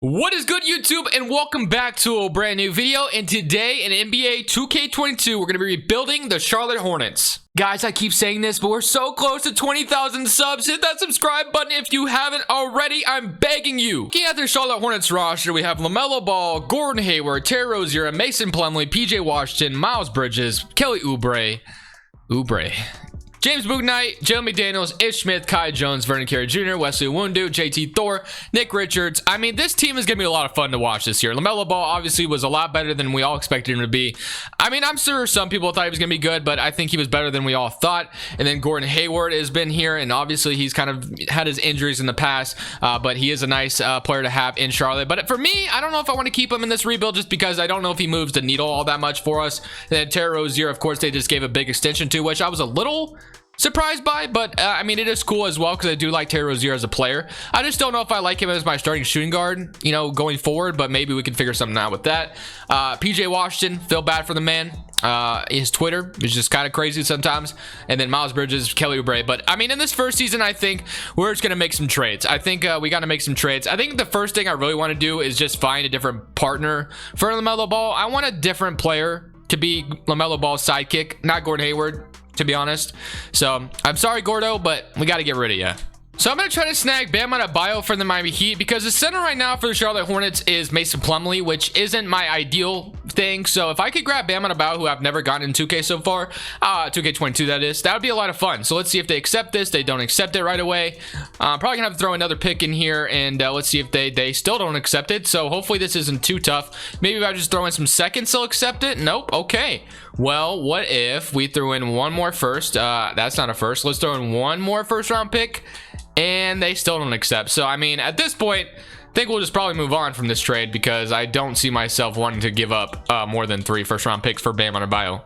What is good, YouTube, and welcome back to a brand new video. And today in NBA 2K22 we're going to be rebuilding the Charlotte Hornets. Guys, I keep saying this, but we're so close to 20,000 subs. Hit that subscribe button if you haven't already. I'm begging you. Looking at the Charlotte Hornets roster, we have LaMelo Ball, Gordon Hayward, Terry Rozier, Mason Plumlee, PJ Washington, Miles Bridges, Kelly Oubre, James Bouknight, Joe McDaniels, Ish Smith, Kai Jones, Vernon Carey Jr., Wesley Iwundu, JT Thor, Nick Richards. I mean, this team is going to be a lot of fun to watch this year. LaMelo Ball obviously was a lot better than we all expected him to be. I mean, I'm sure some people thought he was going to be good, but I think he was better than we all thought. And then Gordon Hayward has been here, and obviously he's kind of had his injuries in the past, but he is a nice player to have in Charlotte. But for me, I don't know if I want to keep him in this rebuild just because I don't know if he moves the needle all that much for us. And then Terry Rozier, of course, they just gave a big extension to, which I was a little surprised by, but I mean, it is cool as well because I do like Terry Rozier as a player. I just don't know if I like him as my starting shooting guard, you know, going forward, but maybe we can figure something out with that. PJ Washington, feel bad for the man. His Twitter is just kind of crazy sometimes. And then Miles Bridges, Kelly Oubre. But I mean, in this first season, I think we're just gonna make some trades. I think we got to make some trades. I think the first thing I really want to do is just find a different partner for LaMelo Ball. I want a different player to be LaMelo Ball's sidekick, not Gordon Hayward, to be honest. So I'm sorry, Gordo, but we got to get rid of you. So I'm going to try to snag Bam Adebayo from the Miami Heat because the center right now for the Charlotte Hornets is Mason Plumlee, which isn't my ideal thing. So if I could grab Bam Adebayo, who I've never gotten in 2K so far, 2K22 that is, that would be a lot of fun. So let's see if they accept this. They don't accept it right away. Probably going to have to throw another pick in here, and let's see if they still don't accept it. So hopefully this isn't too tough. Maybe if I just throw in some seconds, they'll accept it. Nope. Okay. Well, what if we threw in one more first? That's not a first. Let's throw in one more first round pick, and they still don't accept. So I mean, at this point, I think we'll just probably move on from this trade because I don't see myself wanting to give up more than 3 first round picks for Bam Adebayo.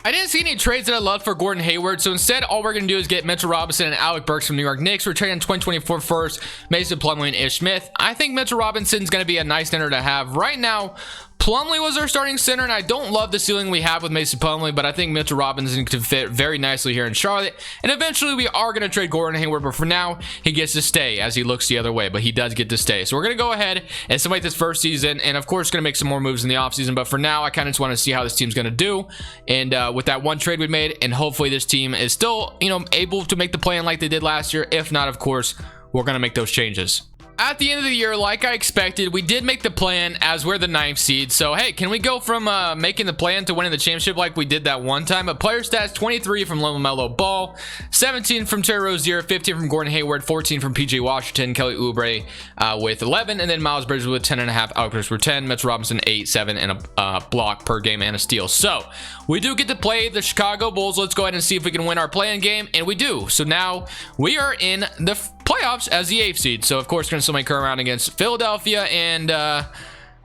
I didn't see any trades that I loved for Gordon Hayward, so instead all we're going to do is get Mitchell Robinson and Alec Burks from New York Knicks. We're trading 2024 first, Mason Plumlee and Ish Smith. I think Mitchell Robinson's going to be a nice center to have. Right now, Plumlee was our starting center, and I don't love the ceiling we have with Mason Plumlee, but I think Mitchell Robinson could fit very nicely here in Charlotte. And eventually we are going to trade Gordon Hayward, but for now, he gets to stay as he looks the other way, but he does get to stay. So we're going to go ahead and simulate this first season, and of course, going to make some more moves in the offseason, but for now, I kind of just want to see how this team's going to do. And with that one trade we made, and hopefully this team is still, you know, able to make the play-in like they did last year. If not, of course, we're going to make those changes. At the end of the year, like I expected, we did make the plan as we're the 9th seed. So, hey, can we go from making the plan to winning the championship like we did that one time? But player stats, 23 from LaMelo Ball, 17 from Terry Rozier, 15 from Gordon Hayward, 14 from PJ Washington, Kelly Oubre with 11, and then Miles Bridges with 10.5, Alec Burks with 10, Mitchell Robinson 8, 7, and a block per game and a steal. So, we do get to play the Chicago Bulls. Let's go ahead and see if we can win our play-in game, and we do. So now we are in the playoffs as the 8th seed. So of course we're going to still make her around against Philadelphia, and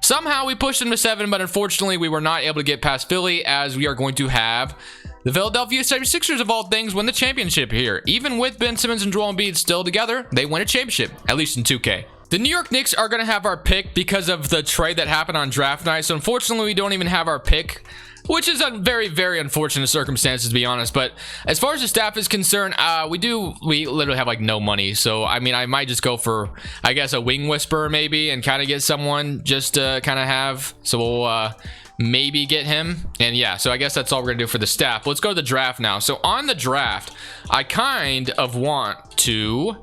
somehow we pushed them to 7, but unfortunately we were not able to get past Philly, as we are going to have the Philadelphia 76ers of all things win the championship here. Even with Ben Simmons and Joel Embiid still together, they win a championship, at least in 2K. The New York Knicks are going to have our pick because of the trade that happened on draft night. So unfortunately we don't even have our pick, which is a very, very unfortunate circumstances, to be honest. But as far as the staff is concerned, we literally have like no money. So I mean, I might just go for, I guess, a wing whisperer maybe, and kind of get someone just to kind of have. So we'll maybe get him. And yeah, so I guess that's all we're gonna do for the staff. Let's go to the draft now. So on the draft, I kind of want to,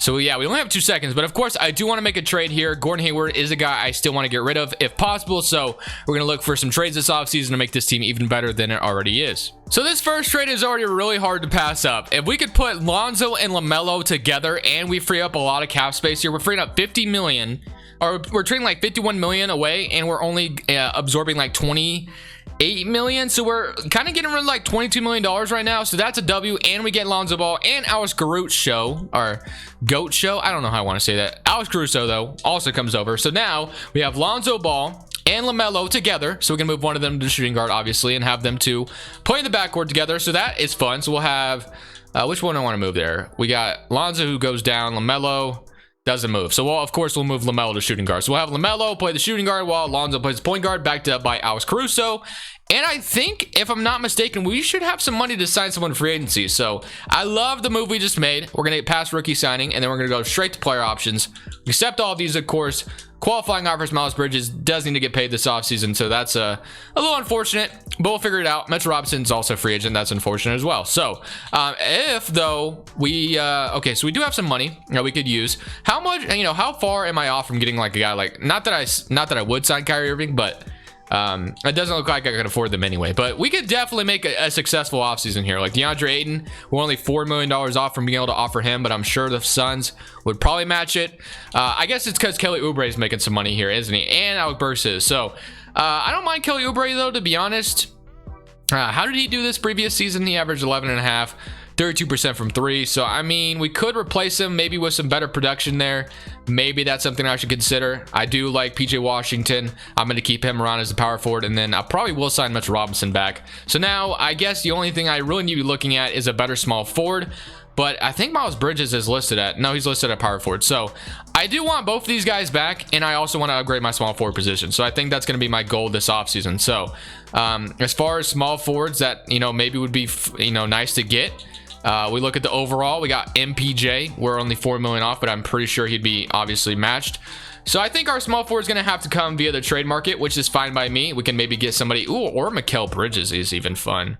so yeah, we only have 2 seconds, but of course I do want to make a trade here. Gordon Hayward is a guy I still want to get rid of if possible, so we're going to look for some trades this offseason to make this team even better than it already is. So this first trade is already really hard to pass up. If we could put Lonzo and LaMelo together and we free up a lot of cap space here, we're freeing up 50 million, or we're trading like 51 million away, and we're only absorbing like 28 million, so we're kind of getting rid of like $22 million right now. So that's a W, and we get Lonzo Ball and Alex Caruso, or Goat Show, I don't know how I want to say that. Alex Caruso though also comes over. So now we have Lonzo Ball and LaMelo together, so we can move one of them to shooting guard obviously and have them two play in the backcourt together. So that is fun. So we'll have which one I want to move there. We got Lonzo who goes down, LaMelo doesn't move. So of course we'll move LaMelo to shooting guard. So we'll have LaMelo play the shooting guard while Lonzo plays the point guard, backed up by Alex Caruso. And I think, if I'm not mistaken, we should have some money to sign someone in free agency. So I love the move we just made. We're going to get past rookie signing, and then we're going to go straight to player options. Accept all of these, of course. Qualifying offers Miles Bridges does need to get paid this offseason, so that's a little unfortunate, but we'll figure it out. Mitchell Robinson's also a free agent. That's unfortunate as well. So if though we okay, so we do have some money that we could use. How much, how far am I off from getting like a guy like, not that I would sign Kyrie Irving, but it doesn't look like I could afford them anyway, but we could definitely make a successful offseason here. Like DeAndre Ayton, we're only $4 million off from being able to offer him, but I'm sure the Suns would probably match it. I guess it's because Kelly Oubre is making some money here, isn't he? And Alec Burks is. So I don't mind Kelly Oubre though, to be honest. How did he do this previous season? He averaged 11.5. 32% from 3. So I mean, we could replace him maybe with some better production there. Maybe that's something I should consider. I do like PJ Washington. I'm going to keep him around as a power forward, and then I probably will sign Mitchell Robinson back. So now I guess the only thing I really need to be looking at is a better small forward. But I think Miles Bridges is listed at, no, he's listed at power forward. So I do want both of these guys back, and I also want to upgrade my small forward position. So I think that's going to be my goal this offseason. So as far as small forwards that, maybe would be, nice to get. We look at the overall, we got MPJ. We're only $4 million off, but I'm pretty sure he'd be obviously matched. So I think our small forward is going to have to come via the trade market, which is fine by me. We can maybe get somebody, or Mikal Bridges is even fun.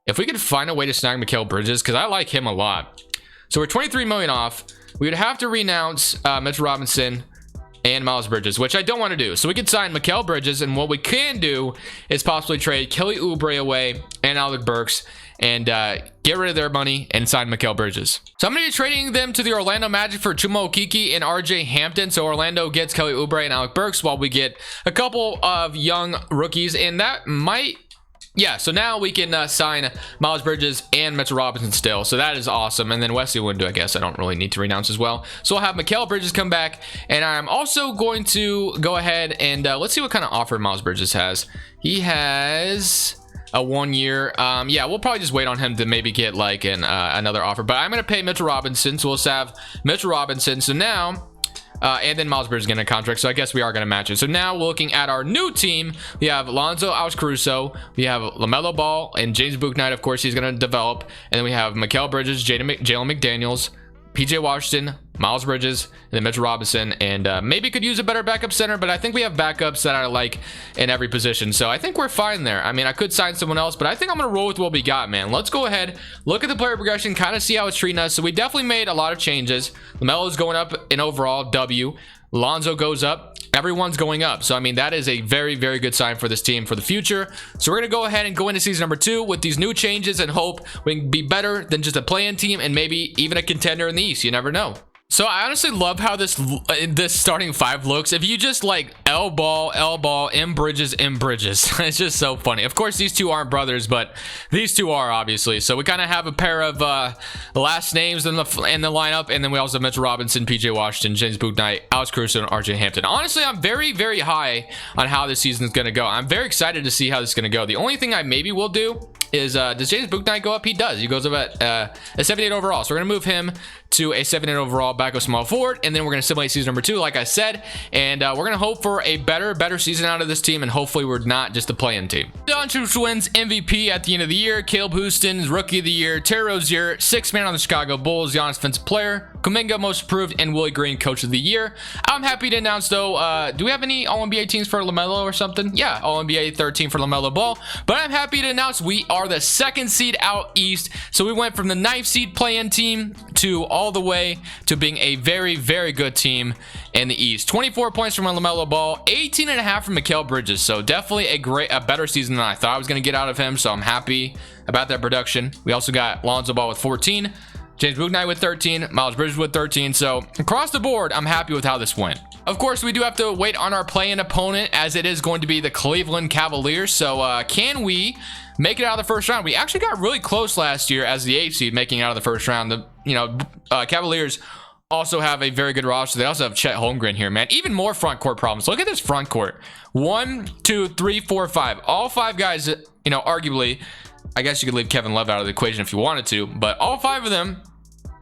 If we could find a way to snag Mikal Bridges, because I like him a lot. So we're 23 million off. We would have to renounce Mitchell Robinson and Miles Bridges, which I don't want to do. So we could sign Mikal Bridges, and what we can do is possibly trade Kelly Oubre away and Alec Burks, and get rid of their money and sign Mikal Bridges. So I'm going to be trading them to the Orlando Magic for Chuma Okeke and RJ Hampton. So Orlando gets Kelly Oubre and Alec Burks, while we get a couple of young rookies, and that might... Yeah, so now we can sign Miles Bridges and Mitchell Robinson still. So that is awesome. And then Wesley Windu, I guess I don't really need to renounce as well. So I'll have Mikal Bridges come back. And I'm also going to go ahead and let's see what kind of offer Miles Bridges has. He has a 1 year. Yeah, we'll probably just wait on him to maybe get like another offer. But I'm going to pay Mitchell Robinson. So we'll have Mitchell Robinson. So now... and then Miles Bridges getting a contract, so I guess we are going to match it. So now looking at our new team, we have Lonzo Caruso, we have LaMelo Ball, and James Bouknight, of course, he's going to develop. And then we have Mikal Bridges, Jalen McDaniels, PJ Washington, Miles Bridges, and then Mitchell Robinson. And maybe could use a better backup center, but I think we have backups that I like in every position. So I think we're fine there. I mean, I could sign someone else, but I think I'm going to roll with what we got, man. Let's go ahead, look at the player progression, kind of see how it's treating us. So we definitely made a lot of changes. LaMelo is going up in overall W. Lonzo goes up. Everyone's going up. So I mean, that is a very, very good sign for this team for the future. So we're gonna go ahead and go into season number 2 with these new changes and hope we can be better than just a play-in team and maybe even a contender in the East. You never know. So I honestly love how this starting 5 looks. If you just like L ball, M Bridges. It's just so funny. Of course, these two aren't brothers, but these two are, obviously. So we kind of have a pair of last names in the lineup, and then we also have Mitchell Robinson, PJ Washington, James Bouknight, Alex Caruso, and RJ Hampton. Honestly, I'm very, very high on how this season is going to go. I'm very excited to see how this is going to go. The only thing I maybe will do is, does James Bouknight go up? He does. He goes up at a 78 overall. So we're going to move him to a 78 overall backup small forward, and then we're going to simulate season number 2, like I said, and we're going to hope for a better season out of this team, and hopefully we're not just a play-in team. Doncic wins MVP at the end of the year. Caleb Houston, Rookie of the Year. Terry Rozier, 6th man on the Chicago Bulls. Giannis Defensive Player. Kuminga, Most Improved, and Willie Green, Coach of the Year. I'm happy to announce, though, do we have any All-NBA teams for LaMelo or something? Yeah, All-NBA 13 for LaMelo Ball. But I'm happy to announce we are the 2nd seed out East. So we went from the 9th seed play-in team to all the way to being a very, very good team in the East. 24 points from LaMelo Ball, 18.5 from Mikal Bridges. So definitely a better season than I thought I was going to get out of him. So I'm happy about that production. We also got Lonzo Ball with 14. James Bouknight with 13, Miles Bridges with 13. So across the board, I'm happy with how this went. Of course, we do have to wait on our play-in opponent, as it is going to be the Cleveland Cavaliers. So can we make it out of the first round? We actually got really close last year as the 8th seed, making it out of the first round. The Cavaliers also have a very good roster. They also have Chet Holmgren here, man. Even more front court problems. Look at this front court. 1, 2, 3, 4, 5. All 5 guys, arguably, I guess you could leave Kevin Love out of the equation if you wanted to, but all 5 of them,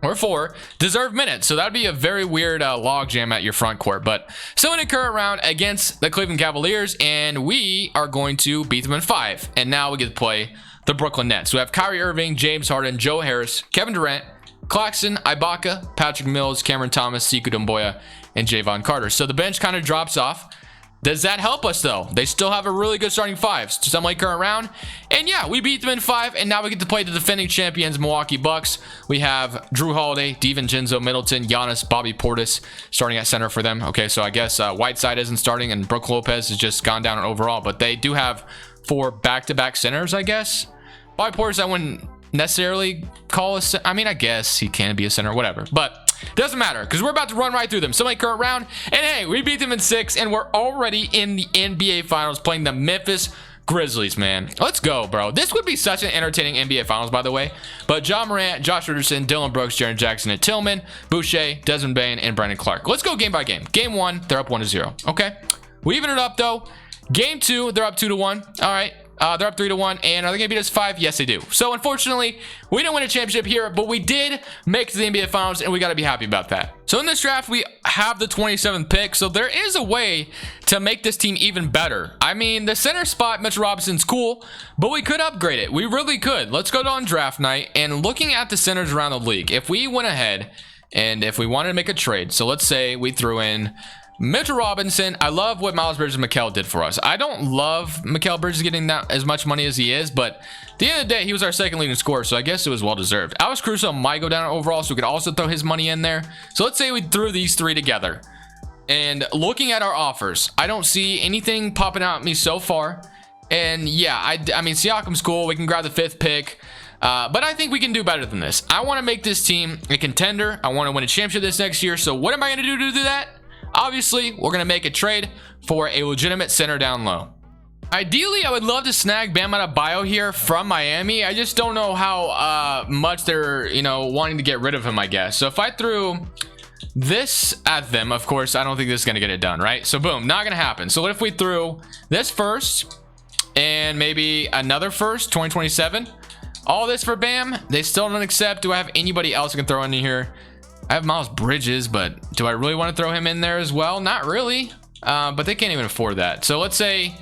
or 4, deserve minutes. So that'd be a very weird logjam at your front court. But still in the current round against the Cleveland Cavaliers, and we are going to beat them in 5. And now we get to play the Brooklyn Nets. We have Kyrie Irving, James Harden, Joe Harris, Kevin Durant, Claxton, Ibaka, Patrick Mills, Cameron Thomas, Sekou Doumbouya, and Javon Carter. So the bench kind of drops off. Does that help us though? They still have a really good starting five. Semi current round. And yeah, we beat them in 5, and now we get to play the defending champions, Milwaukee Bucks. We have Drew Holiday, DiVincenzo, Middleton, Giannis, Bobby Portis starting at center for them. Okay, so I guess Whiteside isn't starting, and Brook Lopez has just gone down overall, but they do have 4 back-to-back centers, I guess. Bobby Portis, I wouldn't necessarily call a center. I mean, I guess he can be a center, whatever. But doesn't matter, because we're about to run right through them. Semi-current round, and hey, we beat them in 6, and we're already in the NBA Finals playing the Memphis Grizzlies, man. Let's go, bro. This would be such an entertaining NBA Finals, by the way. But John Morant, Josh Richardson, Dylan Brooks, Jaren Jackson, and Tillman, Boucher, Desmond Bane, and Brandon Clark. Let's go game by game. Game 1, they're up 1-0. Okay. We even it up, though. Game 2, they're up 2-1. All right. They're up 3-1, and are they gonna beat us 5? Yes, they do. So unfortunately, we didn't win a championship here, but we did make it to the NBA Finals, and we got to be happy about that. So in this draft, we have the 27th pick, so there is a way to make this team even better. I mean, the center spot, Mitchell Robinson's cool, but we could upgrade it. We really could. Let's go on draft night, and looking at the centers around the league, if we went ahead and if we wanted to make a trade, so let's say we threw in Mitchell Robinson. I love what Miles Bridges and Mikal did for us. I don't love Mikal Bridges getting that as much money as he is, but at the end of the day, he was our second leading scorer, so I guess it was well deserved. Alex Caruso might go down overall, so we could also throw his money in there. So let's say we threw these 3 together. And looking at our offers, I don't see anything popping out at me so far. And yeah, I mean, Siakam's cool. We can grab the 5th pick. But I think we can do better than this. I want to make this team a contender. I want to win a championship this next year. So what am I going to do that? Obviously, we're going to make a trade for a legitimate center down low. Ideally, I would love to snag Bam Adebayo here from Miami. I just don't know how much they're, wanting to get rid of him, I guess. So if I threw this at them, of course, I don't think this is going to get it done, right? So boom, not going to happen. So what if we threw this first and maybe another first, 2027? All this for Bam? They still don't accept. Do I have anybody else I can throw in here? I have Miles Bridges, but do I really want to throw him in there as well? Not really, but they can't even afford that. So let's say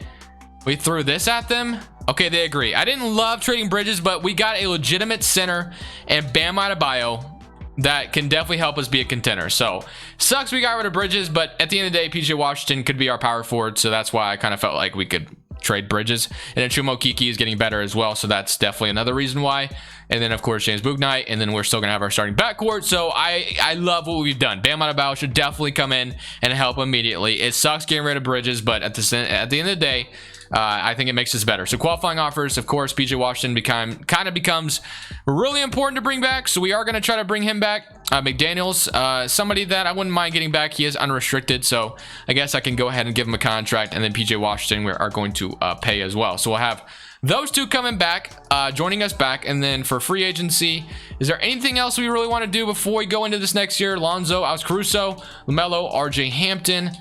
we threw this at them. Okay, they agree. I didn't love trading Bridges, but we got a legitimate center and Bam Adebayo that can definitely help us be a contender. So sucks we got rid of Bridges, but at the end of the day, PJ Washington could be our power forward, so that's why I kind of felt like we could trade Bridges. And then Chuma Okeke is getting better as well, so that's definitely another reason why. And then of course James Bouknight, and then we're still gonna have our starting backcourt. So I love what we've done. Bam Adebayo should definitely come in and help immediately. It sucks getting rid of Bridges, but at the end of the day, I think it makes us better. So qualifying offers, of course, PJ Washington kind of becomes really important to bring back, so we are going to try to bring him back. McDaniels, somebody that I wouldn't mind getting back. He is unrestricted, so I guess I can go ahead and give him a contract, and then PJ Washington we are going to pay as well. So we'll have those 2 coming back, joining us back. And then for free agency, is there anything else we really want to do before we go into this next year? Lonzo, Alex Caruso, LaMelo, RJ Hampton.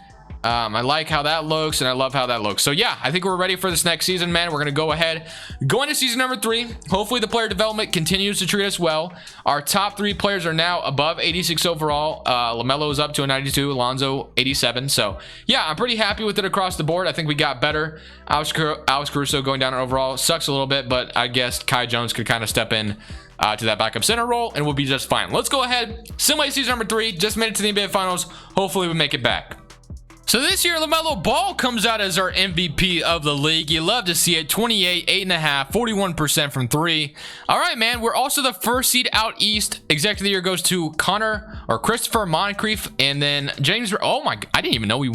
I like how that looks, and I love how that looks. So yeah, I think we're ready for this next season, man. We're going to go ahead, go into season number 3. Hopefully the player development continues to treat us well. Our top 3 players are now above 86 overall. LaMelo is up to a 92, Alonzo 87. So yeah, I'm pretty happy with it across the board. I think we got better. Alex Caruso going down overall sucks a little bit, but I guess Kai Jones could kind of step in to that backup center role, and we'll be just fine. Let's go ahead, simulate season number 3. Just made it to the NBA Finals. Hopefully we make it back. So this year, LaMelo Ball comes out as our MVP of the league. You love to see it. 28, 8.5, 41% from 3. All right, man. We're also the first seed out east. Executive of the year goes to Christopher Moncrief, and then James. Oh my! I didn't even know we.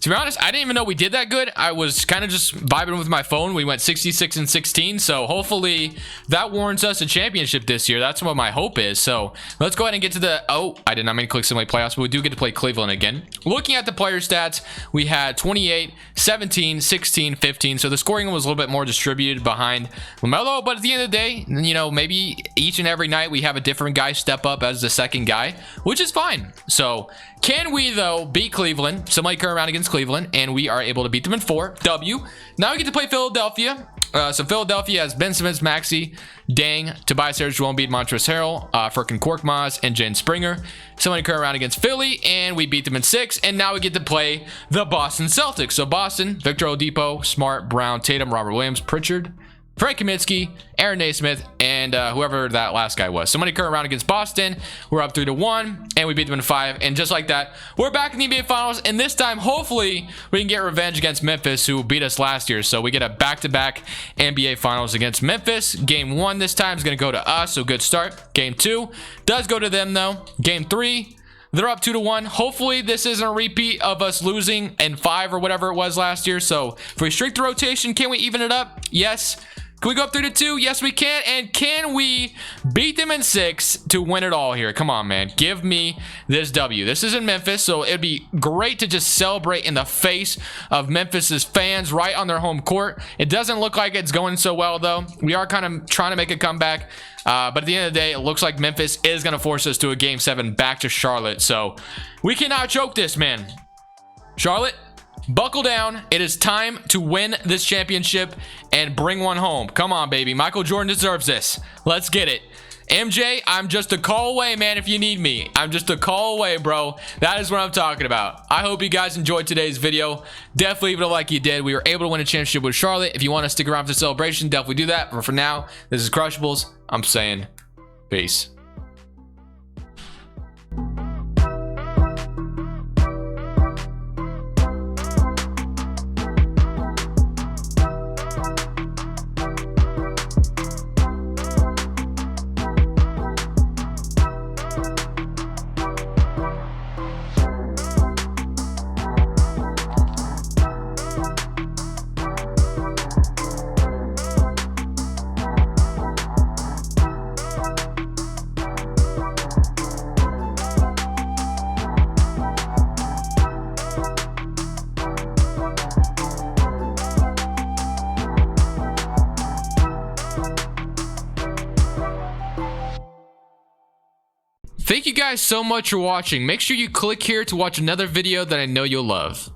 To be honest, I didn't even know we did that good. I was kind of just vibing with my phone. We went 66 and 16, so hopefully that warrants us a championship this year. That's what my hope is. So let's go ahead and get to the. Oh, I did not mean to click simulate playoffs, but we do get to play Cleveland again. Looking at the player stats, we had 28, 17, 16, 15. So the scoring was a little bit more distributed behind LaMelo, but at the end of the day, maybe each and every night we have a different guy step up as the second guy, which is fine. So can we, though, beat Cleveland? Somebody come around against Cleveland, and we are able to beat them in 4. W. Now we get to play Philadelphia. So Philadelphia has Ben Simmons, Maxey, Dang, Tobias Harris, Joel Embiid, Montrezl Harrell, Furkan Korkmaz, and Jen Springer. Somebody come around against Philly, and we beat them in 6. And now we get to play the Boston Celtics. So Boston, Victor Oladipo, Smart, Brown, Tatum, Robert Williams, Pritchard. Frank Kaminsky, Aaron Naismith, and whoever that last guy was. So money current round against Boston. We're up 3-1, and we beat them in 5. And just like that, we're back in the NBA Finals. And this time, hopefully, we can get revenge against Memphis, who beat us last year. So we get a back-to-back NBA Finals against Memphis. Game 1 this time is going to go to us, so good start. Game 2 does go to them, though. Game 3, they're up 2-1. Hopefully, this isn't a repeat of us losing in 5 or whatever it was last year. So if we shrink the rotation, can we even it up? Yes. Can we go up 3-2? Yes, we can. And can we beat them in 6 to win it all here? Come on, man. Give me this W. This is in Memphis, so it'd be great to just celebrate in the face of Memphis's fans right on their home court. It doesn't look like it's going so well, though. We are kind of trying to make a comeback. But at the end of the day, it looks like Memphis is going to force us to a Game 7 back to Charlotte. So we cannot choke this, man. Charlotte, buckle down. It is time to win this championship and bring one home. Come on, baby. Michael Jordan deserves this. Let's get it. MJ, I'm just a call away, man, if you need me. I'm just a call away, bro. That is what I'm talking about. I hope you guys enjoyed today's video. Definitely leave it a like you did. We were able to win a championship with Charlotte. If you want to stick around for the celebration, definitely do that. But for now, this is Crushables. I'm saying peace. Thank you guys so much for watching. Make sure you click here to watch another video that I know you'll love.